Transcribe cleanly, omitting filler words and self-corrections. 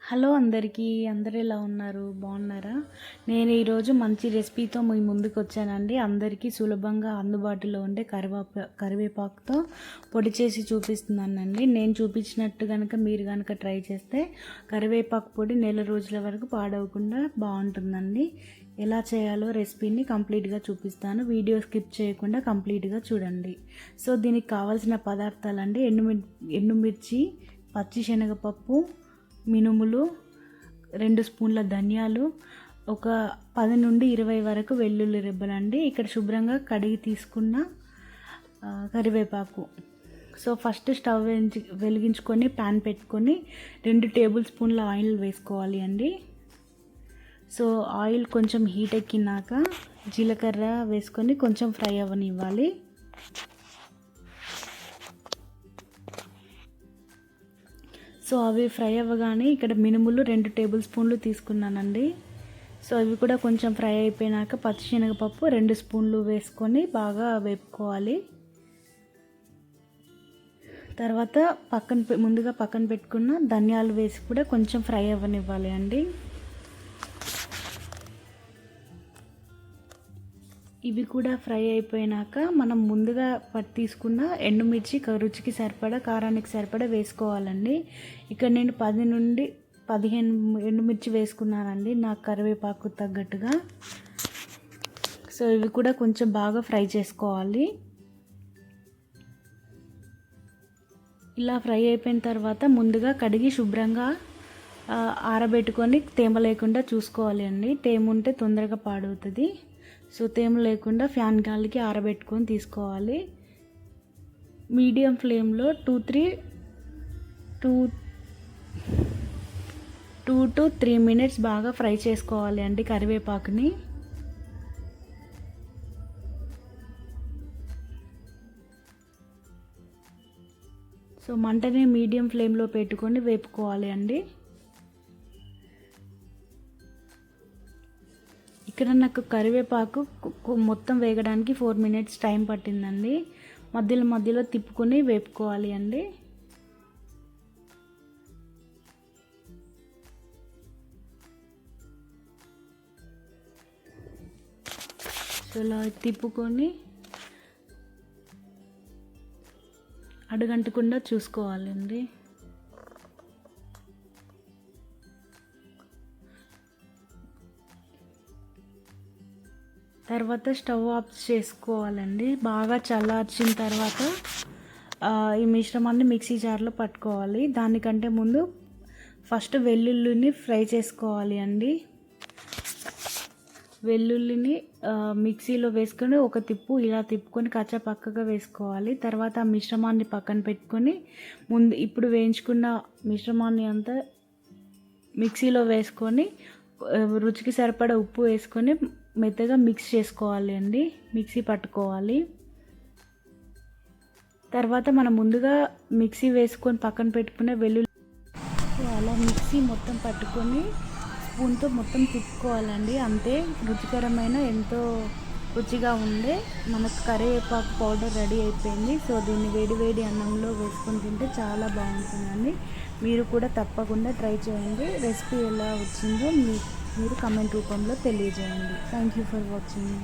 Hello అందరికీ, అందరూ ఎలా ఉన్నారు? బాగున్నారా? నేను ఈరోజు మంచి రెసిపీతో మీ ముందుకు వచ్చానండి. అందరికీ సులభంగా అందుబాటులో ఉండే కరివేపాకుతో పొడి చేసి చూపిస్తున్నానండి. నేను చూపించినట్టు కనుక మీరు కనుక ట్రై చేస్తే కరివేపాకు పొడి నెల రోజుల వరకు పాడవకుండా బాగుంటుందండి. ఎలా చేయాలో రెసిపీని కంప్లీట్గా చూపిస్తాను. వీడియో స్కిప్ చేయకుండా కంప్లీట్గా చూడండి. సో దీనికి కావాల్సిన పదార్థాలండి: ఎండుమిర్చి, పచ్చిశనగపప్పు, మినుములు, 2 స్పూన్ల ధనియాలు, ఒక 10 నుండి 20 వరకు వెల్లుల్లి రెబ్బలండి. ఇక్కడ శుభ్రంగా కడిగి తీసుకున్న కరివేపాకు. సో ఫస్ట్ స్టవ్ వెలిగించుకొని ప్యాన్ పెట్టుకొని 2 టేబుల్ స్పూన్ల ఆయిల్ వేసుకోవాలి అండి. సో ఆయిల్ కొంచెం హీట్ ఎక్కినాక జీలకర్ర వేసుకొని కొంచెం ఫ్రై అవ్వనివ్వాలి. సో అవి ఫ్రై అవ్వగానే ఇక్కడ మినుములు 2 టేబుల్ స్పూన్లు తీసుకున్నానండి. సో అవి కూడా కొంచెం ఫ్రై అయిపోయినాక పచ్చిశనగపప్పు 2 స్పూన్లు వేసుకొని బాగా వేపుకోవాలి. తర్వాత ముందుగా పక్కన పెట్టుకున్న ధనియాలు వేసి కూడా కొంచెం ఫ్రై అవ్వనివ్వాలి అండి. ఇవి కూడా ఫ్రై అయిపోయినాక మనం ముందుగా తీసుకున్న ఎండుమిర్చి రుచికి సరిపడా, కారానికి సరిపడా వేసుకోవాలండి. ఇక్కడ నేను 10 నుండి 15 ఎండుమిర్చి వేసుకున్నానండి నాకు కరివేపాకు తగ్గట్టుగా. సో ఇవి కూడా కొంచెం బాగా ఫ్రై చేసుకోవాలి. ఇలా ఫ్రై అయిపోయిన తర్వాత ముందుగా కడిగి శుభ్రంగా ఆరబెట్టుకొని తేమ లేకుండా చూసుకోవాలి అండి. తేమ ఉంటే తొందరగా పాడవుతుంది. సో తేమ లేకుండా ఫ్యాన్ గాలికి ఆరబెట్టుకొని తీసుకోవాలి. మీడియం ఫ్లేమ్లో 2 to 3 మినిట్స్ బాగా ఫ్రై చేసుకోవాలి అండి కరివేపాకుని. సో మంటని మీడియం ఫ్లేమ్లో పెట్టుకొని వేపుకోవాలి అండి. ఇక్కడ నాకు కరివేపాకు మొత్తం వేగడానికి 4 మినిట్స్ టైం పట్టిందండి. మధ్యలో తిప్పుకొని వేపుకోవాలి అండి. సో ఇలా తిప్పుకొని అడుగంటకుండా చూసుకోవాలండి. తర్వాత స్టవ్ ఆఫ్ చేసుకోవాలండి. బాగా చల్లార్చిన తర్వాత ఈ మిశ్రమాన్ని మిక్సీ జార్లో పట్టుకోవాలి. దానికంటే ముందు ఫస్ట్ వెల్లుల్లిని ఫ్రై చేసుకోవాలి అండి. వెల్లుల్లిని మిక్సీలో వేసుకొని ఒక ఇలా తిప్పుకొని పక్కగా వేసుకోవాలి. తర్వాత ఆ మిశ్రమాన్ని పక్కన పెట్టుకొని ఇప్పుడు వేయించుకున్న మిశ్రమాన్ని అంతా మిక్సీలో వేసుకొని రుచికి సరిపడా ఉప్పు వేసుకొని మెత్తగా మిక్స్ చేసుకోవాలి అండి. మిక్సీ పట్టుకోవాలి. తర్వాత మనం ముందుగా మిక్సీ వేసుకొని పక్కన పెట్టుకునే వెల్లుల్లి అలా మిక్సీ మొత్తం పట్టుకొని స్పూన్తో మొత్తం తిప్పుకోవాలండి. అంతే, రుచికరమైన ఎంతో రుచిగా ఉండే మనకు కరివేపాకు పౌడర్ రెడీ అయిపోయింది. సో దీన్ని వేడి అన్నంలో వేసుకొని తింటే చాలా బాగుంటుందండి. మీరు కూడా తప్పకుండా ట్రై చేయండి. రెసిపీ ఎలా వచ్చిందో మీరు కామెంట్ రూపంలో తెలియజేయండి. Thank you for watching.